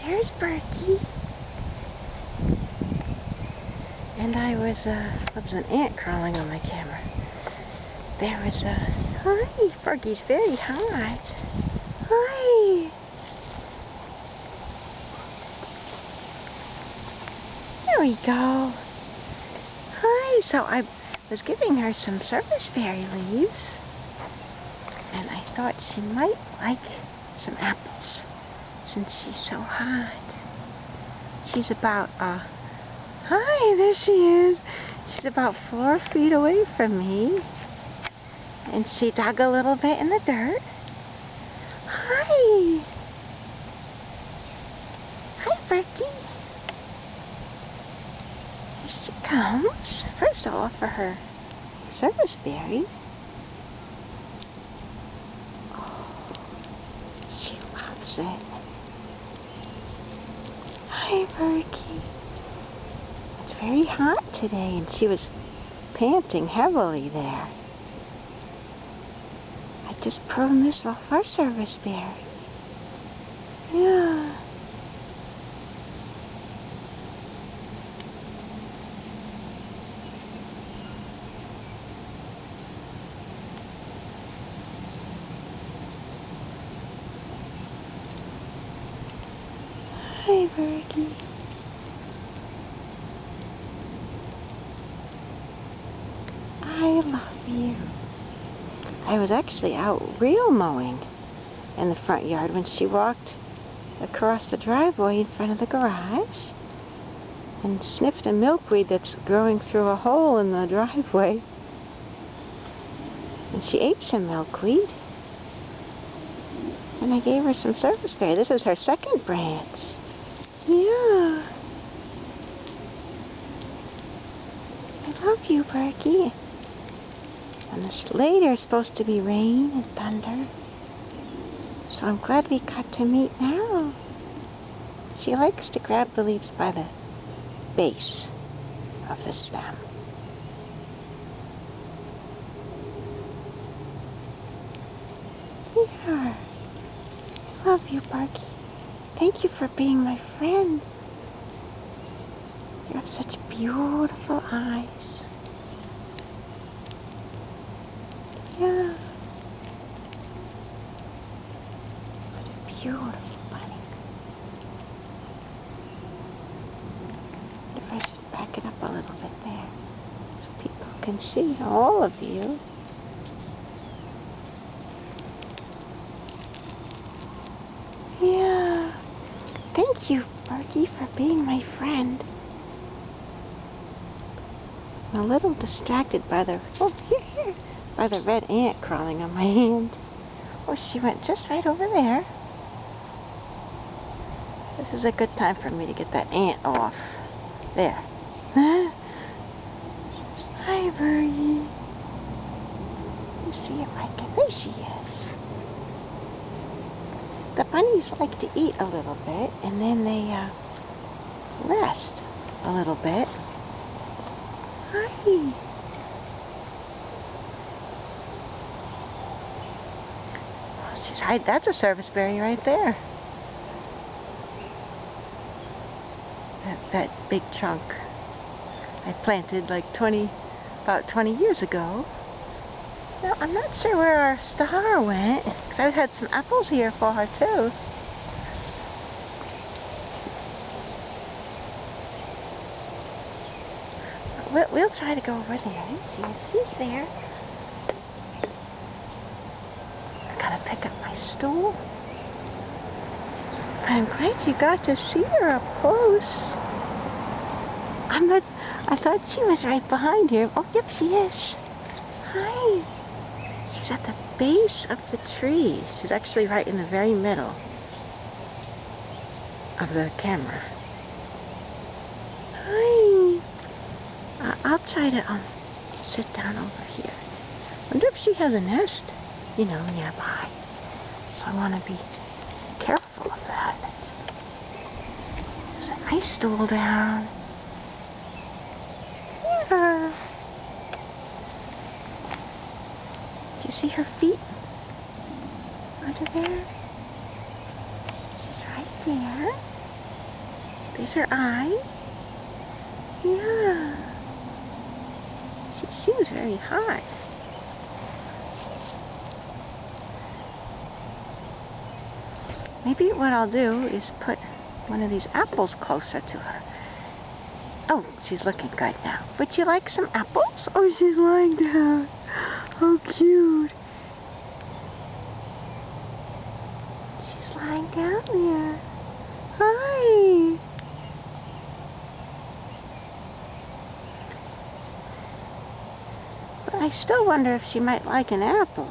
There's Bergy. And I was, there's an ant crawling on my camera. There was hi, Bergy's very hot. Hi. There we go. Hi, so I was giving her some serviceberry leaves. And I thought she might like some apples, since she's so hot. She's about, hi, there she is. She's about 4 feet away from me. And she dug a little bit in the dirt. Hi. Hi, Bergy. Here she comes. First I'll offer her serviceberry. She loves it. Hi, Bergy. It's very hot today, and she was panting heavily there. I just pruned this off our serviceberry. Yeah. Hi, Bergy. I love you. I was actually out real mowing in the front yard when she walked across the driveway in front of the garage and sniffed a milkweed that's growing through a hole in the driveway. And she ate some milkweed. And I gave her some serviceberry. This is her second branch. Yeah. I love you, Bergy. And this later is supposed to be rain and thunder. So I'm glad we got to meet now. She likes to grab the leaves by the base of the stem. Yeah. I love you, Bergy. Thank you for being my friend. You have such beautiful eyes. Yeah. What a beautiful bunny. If I should back it up a little bit there, so people can see, all of you. Yeah. Thank you, Bergy, for being my friend. I'm a little distracted by the, by the red ant crawling on my hand. Oh, she went just right over there. This is a good time for me to get that ant off. There. Hi, Bergy. Let's see if I can. There she is. The bunnies like to eat a little bit, and then they rest a little bit. Hi. Oh, she's right. That's a serviceberry right there. That big chunk I planted like about 20 years ago. Now, I'm not sure where our star went, because I've had some apples here for her too. We'll try to go over there and see if she's there. I gotta pick up my stool. I'm glad you got to see her up close. I thought she was right behind here. Oh, yep, she is. Hi. She's at the base of the tree. She's actually right in the very middle of the camera. Hi. I'll try to sit down over here. Wonder if she has a nest, you know, nearby. So I want to be careful of that. Set my stool down. Yeah. Do you see her feet under there? She's right there. There's her eye. Yeah. She seems very hot. Maybe what I'll do is put one of these apples closer to her. Oh, she's looking good now. Would you like some apples? Oh, she's lying down. How cute. She's lying down there. Hi. But I still wonder if she might like an apple.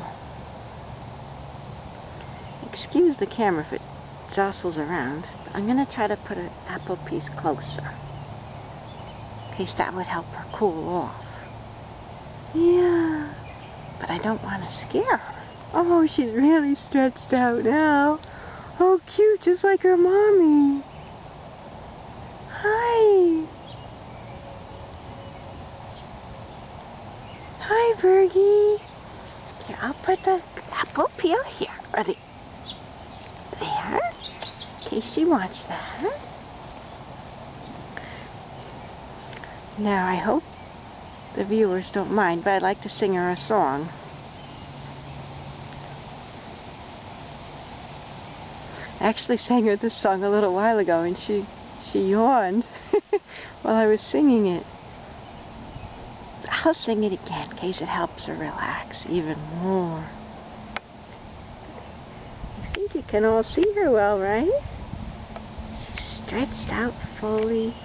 Excuse the camera if it jostles around. But I'm going to try to put an apple piece closer, in case that would help her cool off. Yeah. But I don't want to scare her. Oh, she's really stretched out now. Oh, cute, just like her mommy. Hi. Hi, Bergy. Here, I'll put the apple peel here. Or the... There. In case she wants that. Now, I hope the viewers don't mind, but I'd like to sing her a song. I actually sang her this song a little while ago, and she yawned while I was singing it. I'll sing it again in case it helps her relax even more. I think you can all see her well, right? She's stretched out fully.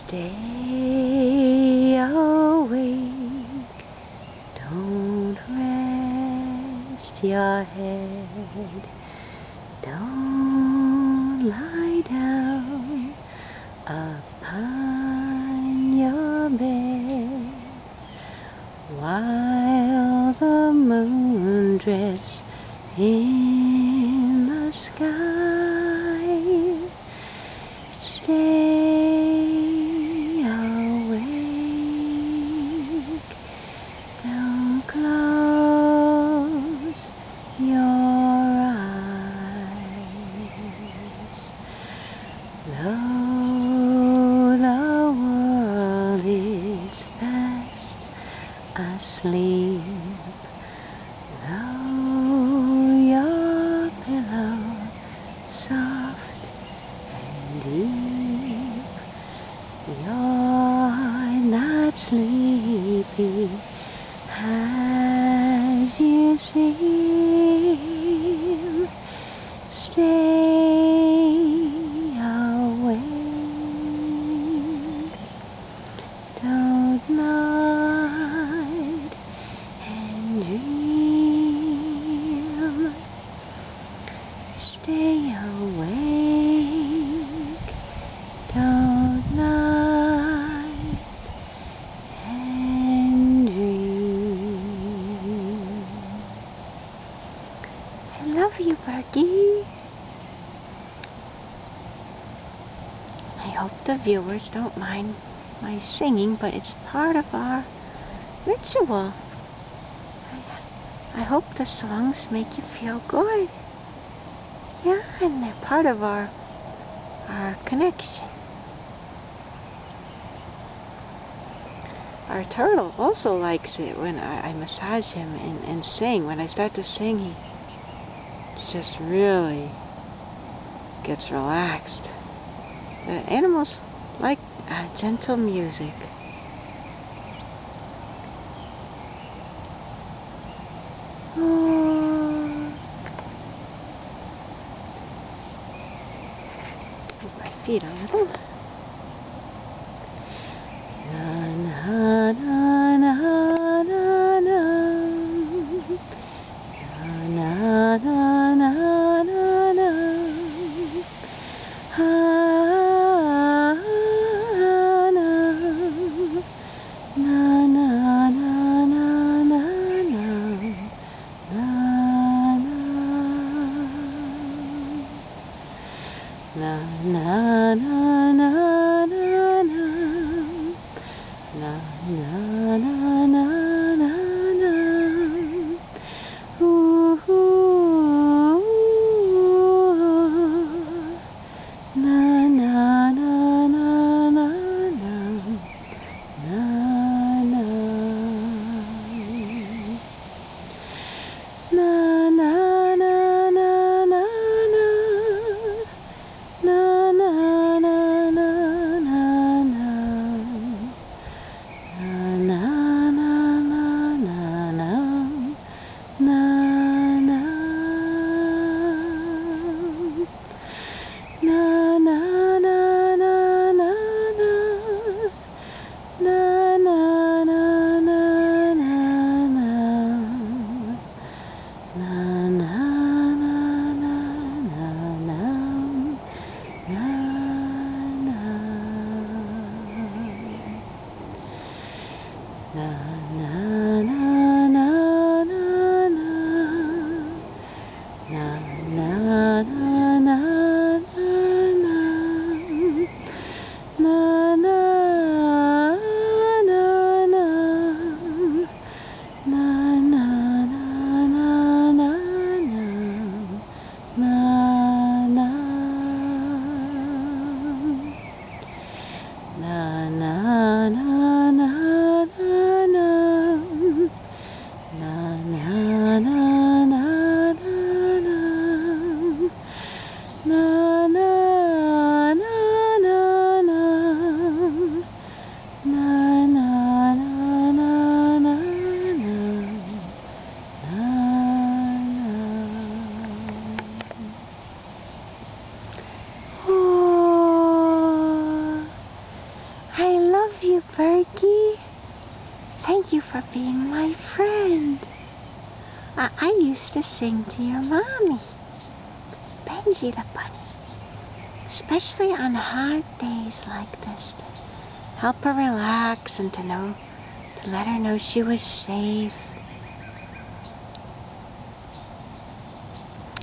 Stay awake, don't rest your head, don't lie down upon your bed, while the moon drifts in the sky. Stay awake, don't close your eyes. Though the world is fast asleep, though your pillow soft and deep, you're not sleepy as you seem. Stay awake, don't nod and dream. Stay awake, don't nod and dream. I love you, Bergy. I hope the viewers don't mind my singing, but it's part of our ritual. I hope the songs make you feel good. Yeah, and they're part of our connection. Our turtle also likes it when I massage him and sing. When I start to sing, he just really gets relaxed. The animals like gentle music. Move my feet a little. Na na na na na na. Na na na na na. Ha na na na na na na na. Na na na na na na. Na na na na na na. Ooh, ooh, ooh. for being my friend. I used to sing to your mommy, Benji the Bunny, especially on hard days like this, to help her relax and to let her know she was safe.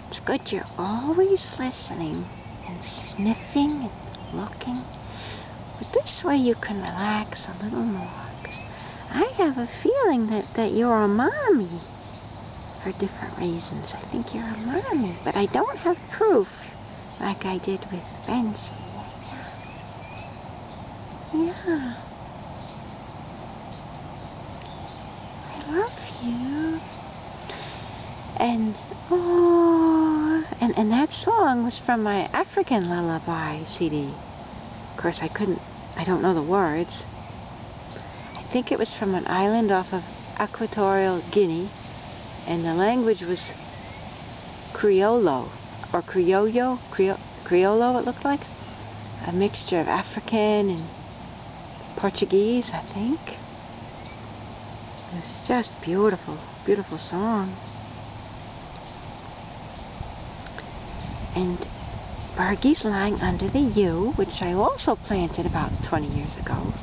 It's good you're always listening and sniffing and looking. But this way you can relax a little more. 'Cause I have a feeling that you're a mommy for different reasons. I think you're a mommy, but I don't have proof like I did with Benji. Yeah. I love you. And and that song was from my African lullaby CD. Of course, I don't know the words. I think it was from an island off of Equatorial Guinea, and the language was Criollo, or Criollo it looked like. A mixture of African and Portuguese, I think. It's just beautiful, beautiful song. And Bergy's lying under the yew, which I also planted about 20 years ago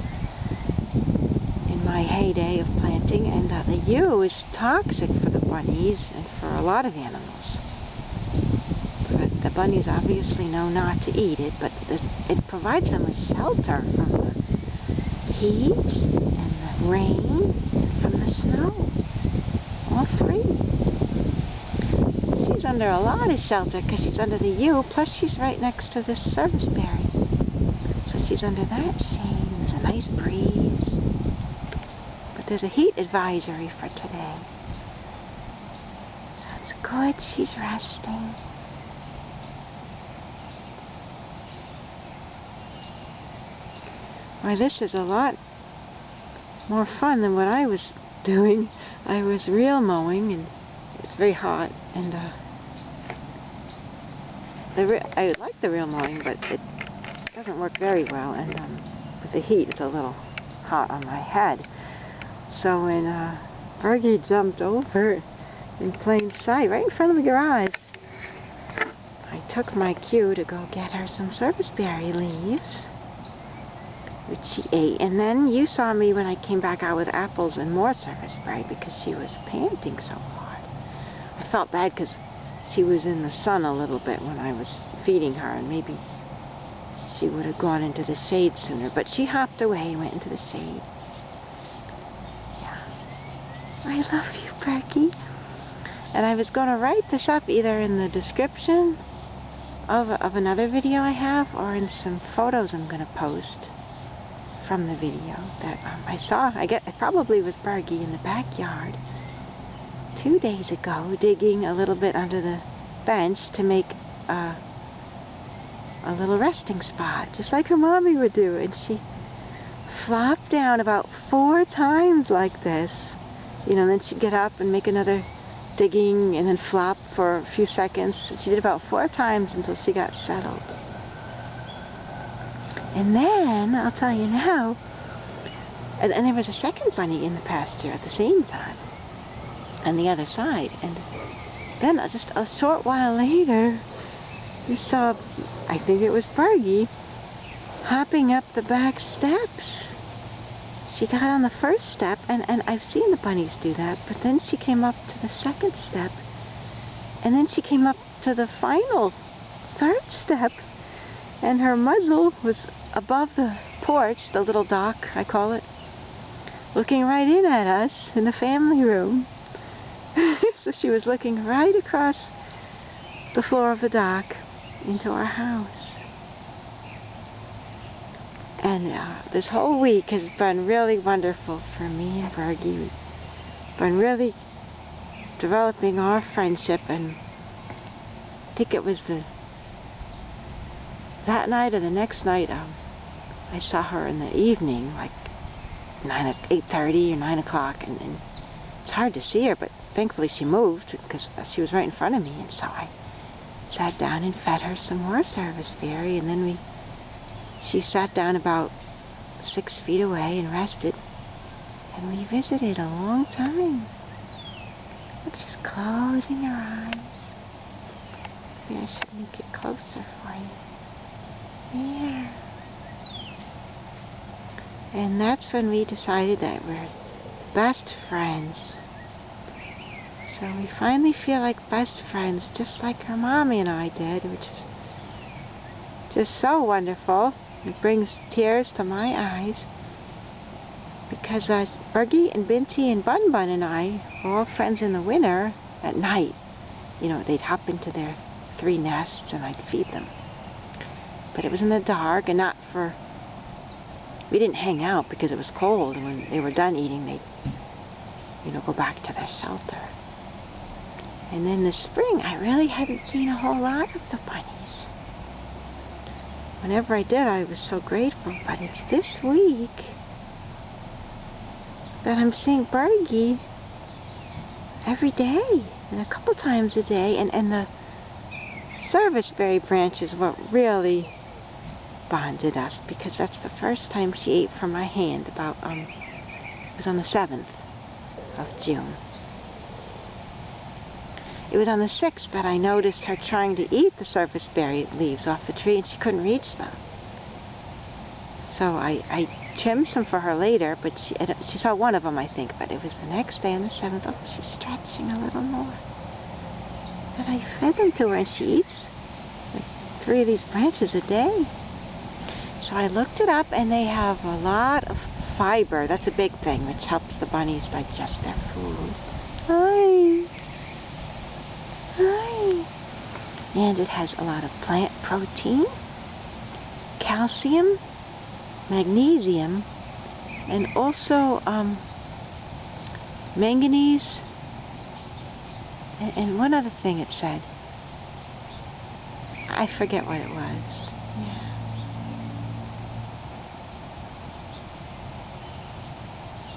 in my heyday of planting. And the yew is toxic for the bunnies and for a lot of animals. But the bunnies obviously know not to eat it, but it provides them with shelter from the heat and the rain and from the snow. All three. She's under a lot of shelter because she's under the yew, plus she's right next to this serviceberry. So she's under that shade. There's a nice breeze. But there's a heat advisory for today. So it's good she's resting. Well, this is a lot more fun than what I was doing. I was real mowing, and it's very hot, and I like the real mowing, but it doesn't work very well, and with the heat it's a little hot on my head. So when Bergy jumped over in plain sight, right in front of the garage, I took my cue to go get her some serviceberry leaves, which she ate, and then you saw me when I came back out with apples and more serviceberry because she was panting so hard. I felt bad because she was in the sun a little bit when I was feeding her, and maybe she would have gone into the shade sooner, but she hopped away and went into the shade. Yeah. I love you, Bergy. And I was going to write this up either in the description of another video I have, or in some photos I'm going to post from the video that I saw. It probably was Bergy in the backyard 2 days ago, digging a little bit under the bench to make a little resting spot, just like her mommy would do. And she flopped down about 4 times like this, you know, and then she'd get up and make another digging and then flop for a few seconds. She did about 4 times until she got settled. And then, I'll tell you now, and there was a second bunny in the pasture at the same time, on the other side. And then just a short while later, we saw, I think it was Bergy, hopping up the back steps. She got on the first step, and I've seen the bunnies do that, but then she came up to the second step, and then she came up to the final third step, and her muzzle was above the porch, the little dock, I call it, looking right in at us in the family room. So she was looking right across the floor of the dock into our house. And this whole week has been really wonderful for me and Bergy. We've been really developing our friendship, and I think it was that night or the next night, I saw her in the evening, like 8:30 or 9 o'clock, and it's hard to see her, but thankfully she moved because she was right in front of me, and so I sat down and fed her some more serviceberry, and then she sat down about 6 feet away and rested, And we visited a long time. It's just closing your eyes. Maybe I should make it closer for you. There. And that's when we decided that we're best friends. So we finally feel like best friends, just like her mommy and I did, which is just so wonderful. It brings tears to my eyes. Because Bergy and Benji and Bun Bun and I were all friends in the winter at night. You know, they'd hop into their 3 nests and I'd feed them. But it was in the dark and not for... We didn't hang out because it was cold, and when they were done eating, they'd, you know, go back to their shelter. And in the spring, I really hadn't seen a whole lot of the bunnies. Whenever I did, I was so grateful. But it's this week that I'm seeing Bergy every day, and a couple times a day, and the Serviceberry branch is what really bonded us, because that's the first time she ate from my hand. About it was on the 7th of June. It was on the 6th that I noticed her trying to eat the Serviceberry leaves off the tree, and she couldn't reach them. So I trimmed some for her later, but she saw one of them, I think. But it was the next day on the 7th. Oh, she's stretching a little more. And I fed them to her, and she eats like 3 of these branches a day. So I looked it up, and they have a lot of fiber. That's a big thing, which helps the bunnies digest their food. Hi. Hi. And it has a lot of plant protein, calcium, magnesium, and also manganese, and one other thing it said. I forget what it was. Yeah.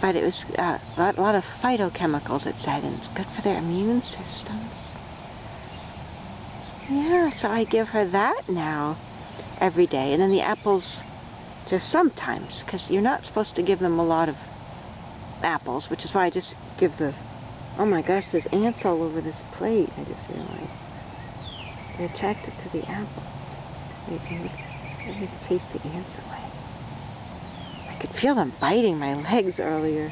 But it was a lot of phytochemicals, it said, and it's good for their immune systems. Yeah, so I give her that now every day. And then the apples just sometimes, because you're not supposed to give them a lot of apples, which is why I just give the... Oh my gosh, there's ants all over this plate, I just realized. They're attracted to the apples. They just chase the ants away. I could feel them biting my legs earlier.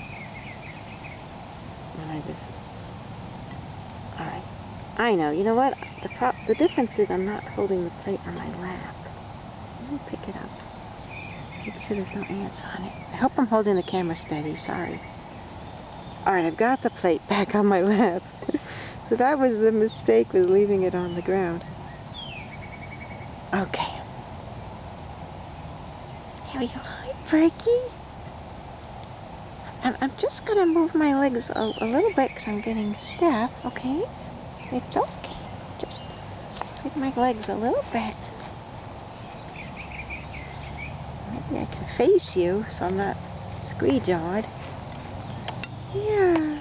And I just... Alright. I know. You know what? The difference is I'm not holding the plate on my lap. Let me pick it up. Make sure there's no ants on it. I hope I'm holding the camera steady. Sorry. Alright, I've got the plate back on my lap. So that was the mistake, was leaving it on the ground. Okay. Here we go. Hi, Bergy. I'm just going to move my legs a little bit because I'm getting stiff, okay? It's okay. Just move my legs a little bit. Maybe I can face you so I'm not squee-jawed. Yeah.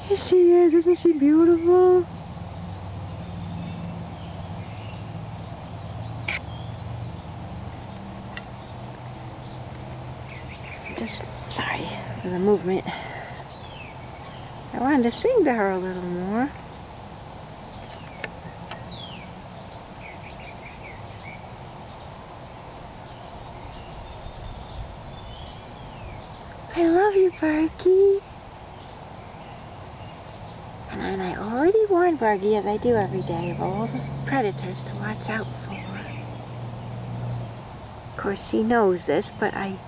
Here she is. Isn't she beautiful? Just sorry for the movement. I wanted to sing to her a little more. I love you, Bergy. And I already warned Bergy, as I do every day, of all the predators to watch out for. Of course, she knows this, but I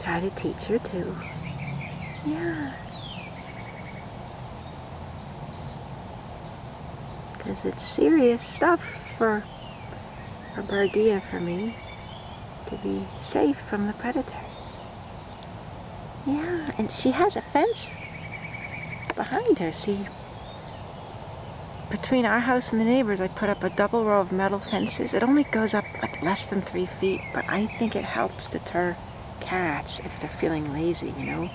try to teach her too. Yeah. Because it's serious stuff for Bergy and for me to be safe from the predators. Yeah, and she has a fence behind her. See, between our house and the neighbors, I put up a double row of metal fences. It only goes up like less than 3 feet, but I think it helps deter cats if they're feeling lazy, you know.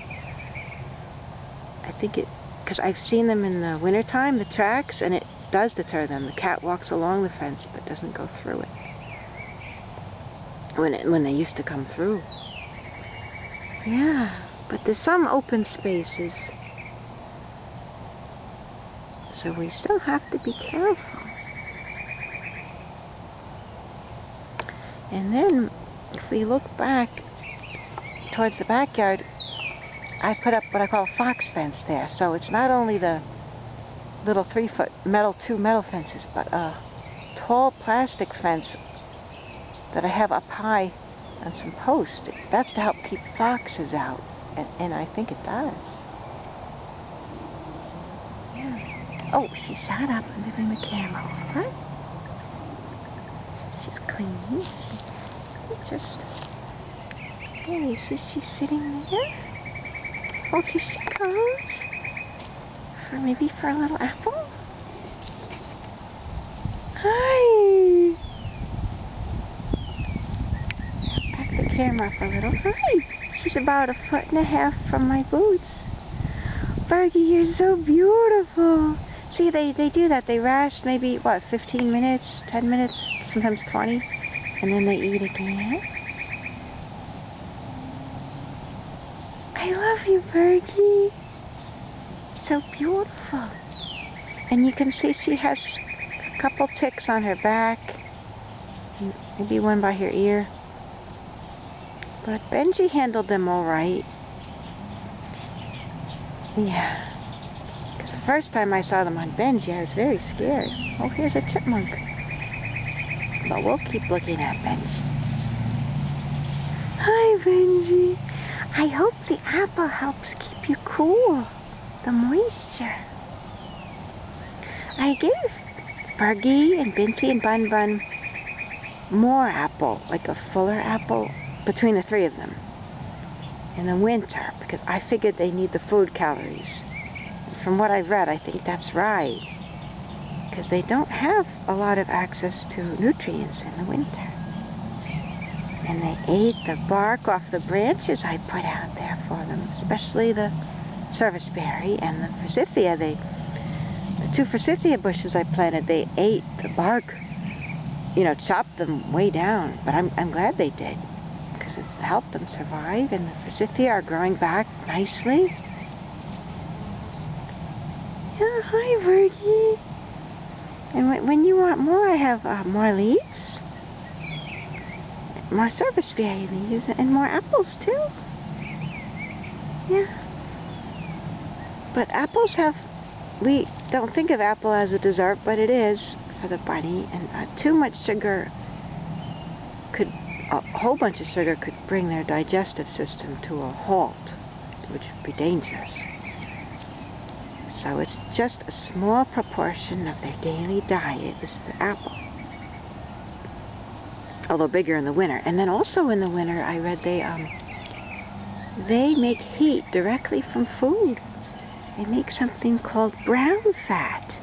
I think it, because I've seen them in the wintertime, the tracks, and it does deter them. The cat walks along the fence but doesn't go through it when they used to come through. Yeah, but there's some open spaces. So we still have to be careful. And then, if we look back towards the backyard, I put up what I call a fox fence there. So it's not only the little 3-foot two metal fences, but a tall plastic fence that I have up high on some posts. That's to help keep foxes out, and I think it does. Yeah. Oh, she sat up and giving the camera over. She's clean. She just... There you see she's sitting there. Oh, here she goes. Maybe for a little apple? Hi! Back the camera up a little. Hi! She's about 1.5 feet from my boots. Bergy, you're so beautiful. See, they do that. They rest maybe, what, 15 minutes, 10 minutes, sometimes 20, and then they eat again. I love you, Bergy. So beautiful. And you can see she has a couple ticks on her back, maybe one by her ear, but Benji handled them all right. Yeah, because the first time I saw them on Benji I was very scared. Oh, here's a chipmunk, but we'll keep looking at Benji. Hi, Benji. I hope the apple helps keep you cool. The moisture. I gave Bergy and Benji and Bun Bun more apple, like a fuller apple, between the 3 of them in the winter, because I figured they need the food calories. From what I've read, I think that's right, because they don't have a lot of access to nutrients in the winter. And they ate the bark off the branches I put out there for them, especially the Serviceberry and the forsythia. The 2 forsythia bushes I planted, they ate the bark, chopped them way down. But I'm glad they did, because it helped them survive, and the forsythia are growing back nicely. Yeah, hi, Bergy. And when you want more, I have more leaves, more Serviceberry leaves, and more apples too. Yeah. But apples we don't think of apple as a dessert, but it is for the bunny, and too much sugar a whole bunch of sugar could bring their digestive system to a halt, which would be dangerous. So it's just a small proportion of their daily diet is the apple. Although bigger in the winter. And then also in the winter, I read they make heat directly from food. They make something called brown fat,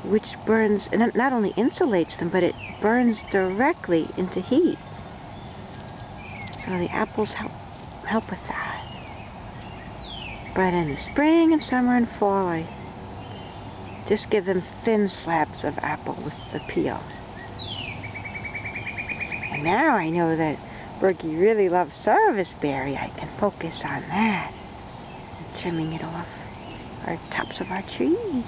which burns, and not only insulates them, but it burns directly into heat. So the apples help with that. But in the spring and summer and fall, I just give them thin slabs of apple with the peel. And now I know that Bergy really loves Serviceberry. I can focus on that. Trimming it off our tops of our trees.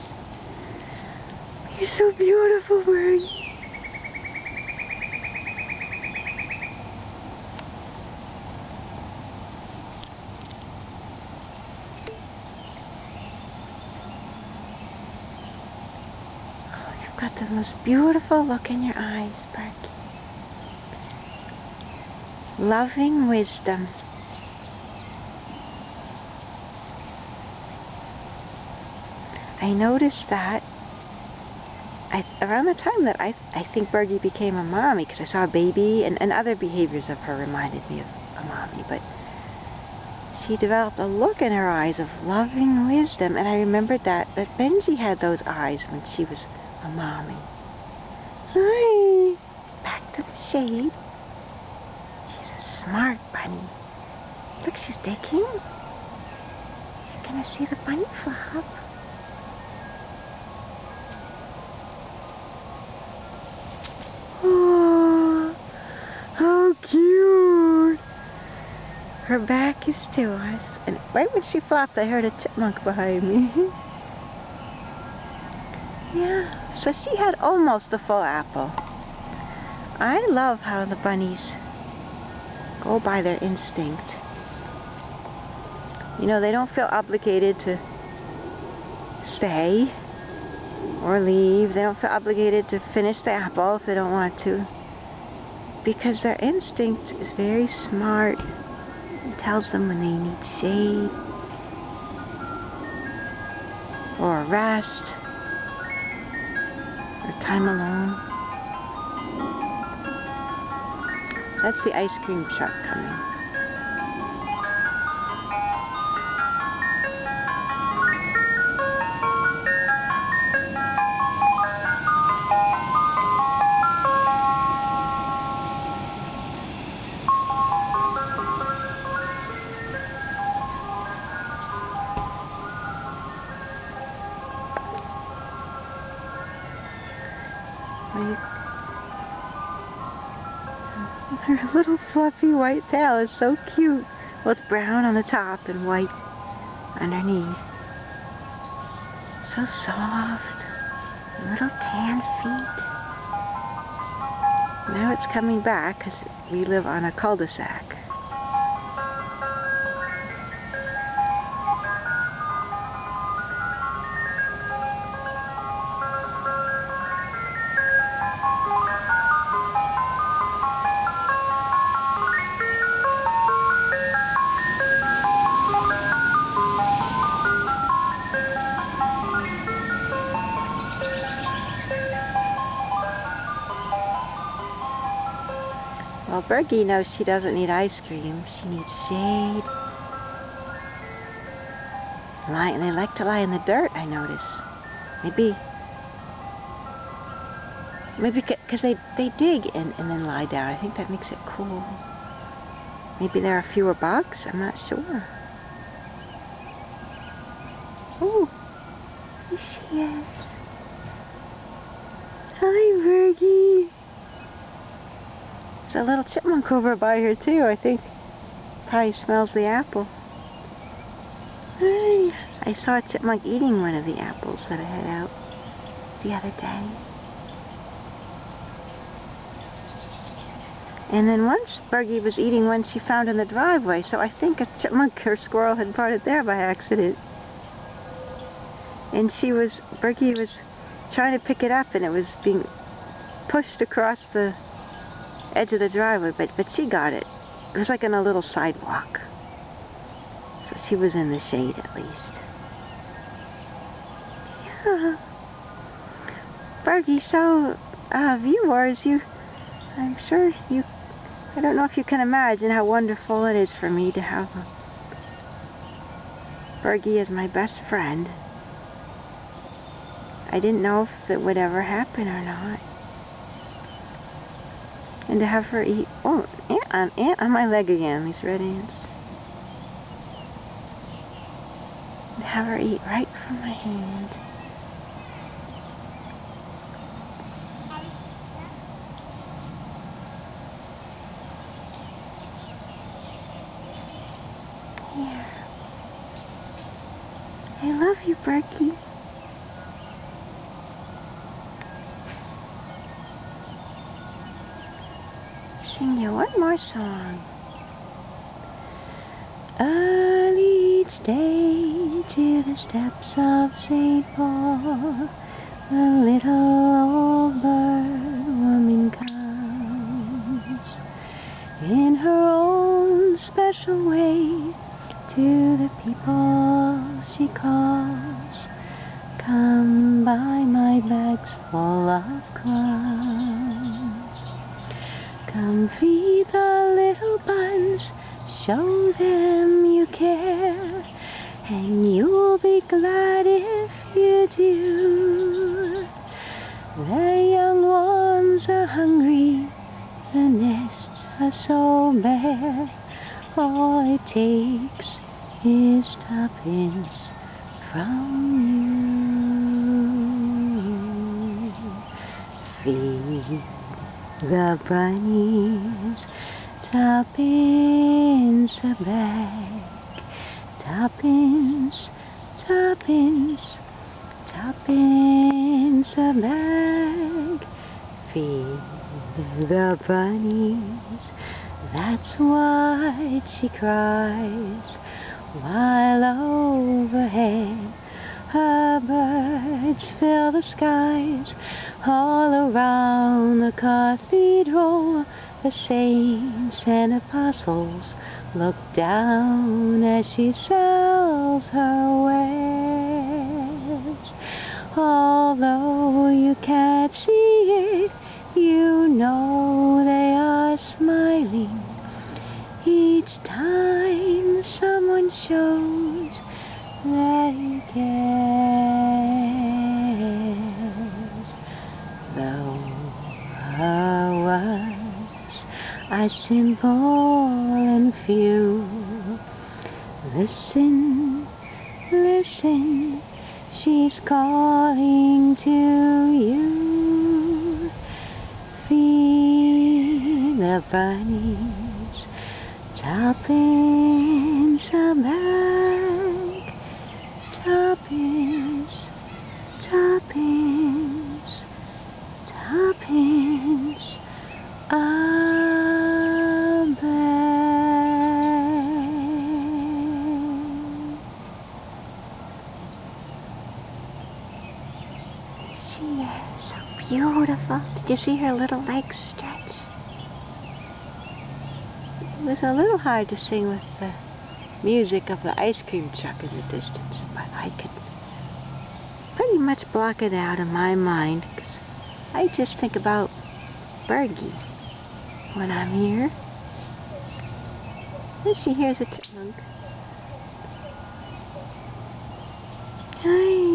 You're so beautiful, Bergy. Oh, you've got the most beautiful look in your eyes, Bergy. Loving wisdom. I noticed that around the time that I think Bergy became a mommy, because I saw a baby, and other behaviors of her reminded me of a mommy, but she developed a look in her eyes of loving wisdom, and I remembered that Benji had those eyes when she was a mommy. Hi! Back to the shade. She's a smart bunny. Look, she's digging. You're gonna see the bunny flop. Oh, how cute! Her back is to us. And right when she flopped, I heard a chipmunk behind me. Yeah, so she had almost a full apple. I love how the bunnies go by their instinct. You know, they don't feel obligated to stay or leave. They don't feel obligated to finish the apple if they don't want to, because their instinct is very smart. It tells them when they need shade or rest or time alone. That's the ice cream truck coming. Her little fluffy white tail is so cute. Well, it's brown on the top and white underneath. So soft. Little tan feet. Now it's coming back because we live on a cul-de-sac. Well, Bergy knows she doesn't need ice cream. She needs shade. And they like to lie in the dirt, I notice. Maybe because they dig and then lie down. I think that makes it cool. Maybe there are fewer bugs. I'm not sure. Oh, here she is. Hi, Bergy. There's a little chipmunk over by here too, I think. Probably smells the apple. Hi. I saw a chipmunk eating one of the apples that I had out the other day. And then once Bergy was eating one she found in the driveway, so I think a chipmunk or squirrel had brought it there by accident. And Bergy was trying to pick it up and it was being pushed across the edge of the driveway, but she got it. It was like on a little sidewalk. So she was in the shade at least. Yeah. Bergy, so viewers, I'm sure I don't know if you can imagine how wonderful it is for me to have Bergy as my best friend. I didn't know if it would ever happen or not. And to have her eat, ant on my leg again, these red ants. And have her eat right from my hand. Here. I love you, Bergy. Sing you one more song. Early each day to the steps of St. Paul, the little old bird woman comes in her own special way to the people she calls. Come buy my bags full of crumbs. Come feed the little buns, show them you care, and you'll be glad if you do. The young ones are hungry, the nests are so bare, all it takes is tuppence from you. Feed the bunnies Tuppence a bag, tuppence, tuppence, tuppence a bag. Feed the bunnies, that's what she cries, while overhead her birds fill the skies. All around the cathedral the saints and apostles look down as she sells her wares. Although you can't see it, you know they are smiling each time someone shows that he cares. Though her words are simple and few, listen, listen, she's calling to you. Feed the bunnies, tuppence a bag, tuppence, tuppence, tuppence a bag. She is so beautiful. Did you see her little legs stretch? It was a little hard to sing with the music of the ice cream truck in the distance, but I could pretty much block it out in my mind because I just think about Bergy when I'm here. And she hears a chipmunk. Hi.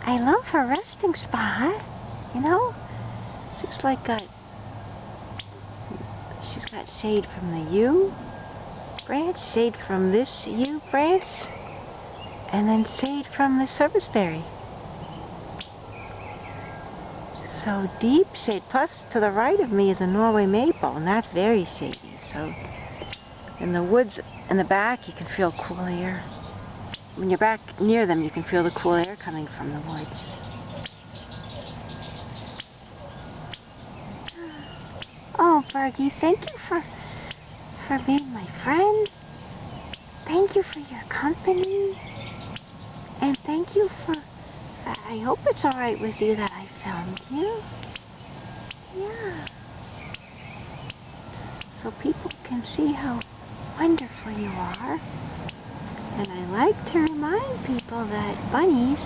I love her resting spot, you know? She's like she's got shade from the yew branch, shade from this yew branch, and then shade from the serviceberry. So deep shade. Plus, to the right of me is a Norway maple, and that's very shady. So, in the woods in the back, you can feel cool air. When you're back near them, you can feel the cool air coming from the woods. Oh, Bergy, thank you for being my friend. Thank you for your company. And thank you for... I hope it's alright with you that I filmed you. Yeah. So people can see how wonderful you are. And I like to remind people that bunnies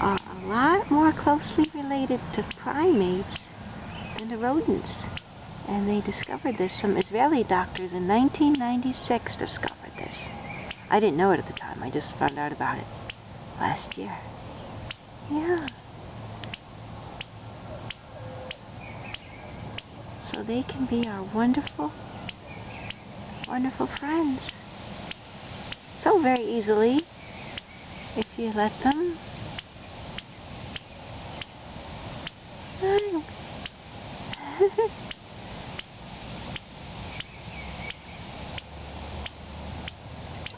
are a lot more closely related to primates than to rodents. And they discovered this. Some Israeli doctors in 1996 discovered this. I didn't know it at the time. I just found out about it last year. Yeah. So they can be our wonderful, wonderful friends. So very easily, if you let them.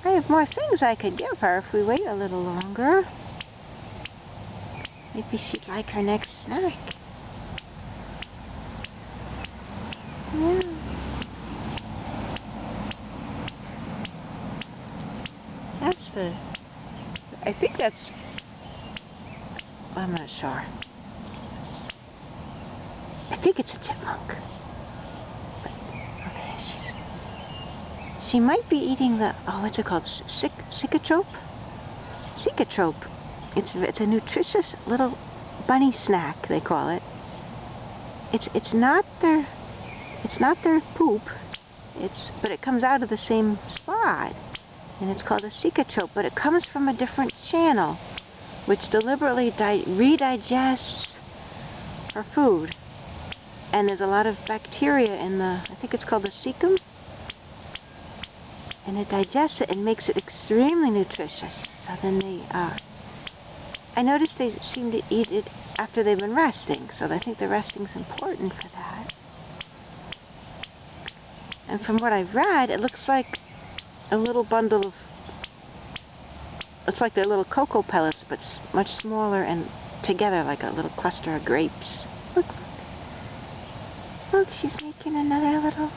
I have more things I could give her if we wait a little longer. Maybe she'd like her next snack. Yeah. That's I think that's, I'm not sure. I think it's a chipmunk. But, okay, she might be eating the, oh, what's it called? Cicatrope? Cicatrope. It's a nutritious little bunny snack, they call it. It's not their poop. But it comes out of the same spot. And it's called a cicatrope, but it comes from a different channel, which deliberately redigests her food. and there's a lot of bacteria in the, I think it's called the cecum, and it digests it and makes it extremely nutritious. So then they, I noticed they seem to eat it after they've been resting, so I think the resting's important for that. And from what I've read, it looks like a little bundle of, it's like their little cocoa pellets, but much smaller and together like a little cluster of grapes. Look, look, she's making another little,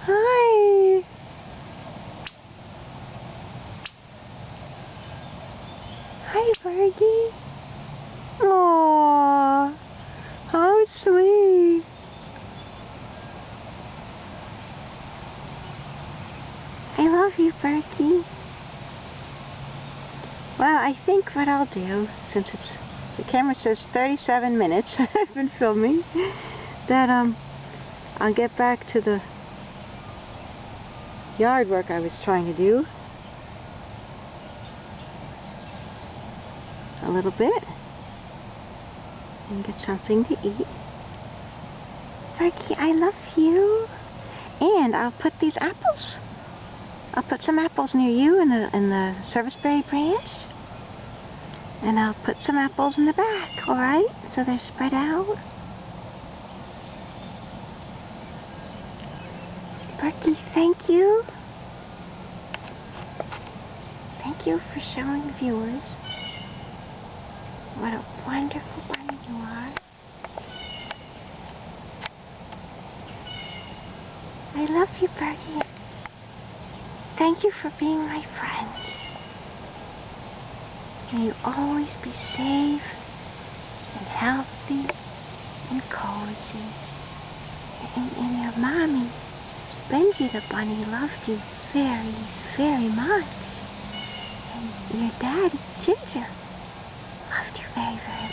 hi. Hi, Bergy. Aww, how sweet. I love you, Bergy. Well, I think what I'll do, since it's, the camera says 37 minutes, I've been filming, that I'll get back to the yard work I was trying to do a little bit and get something to eat. Bergy, I love you. And I'll put these apples. I'll put some apples near you in the Serviceberry branch, and I'll put some apples in the back, alright? So they're spread out. Bergy, thank you. Thank you for showing viewers what a wonderful bunny you are. I love you, Bergy. Thank you for being my friend. May you always be safe and healthy and cozy. And your mommy, Benji the Bunny, loved you very, very much. And your daddy, Ginger, loved you very, very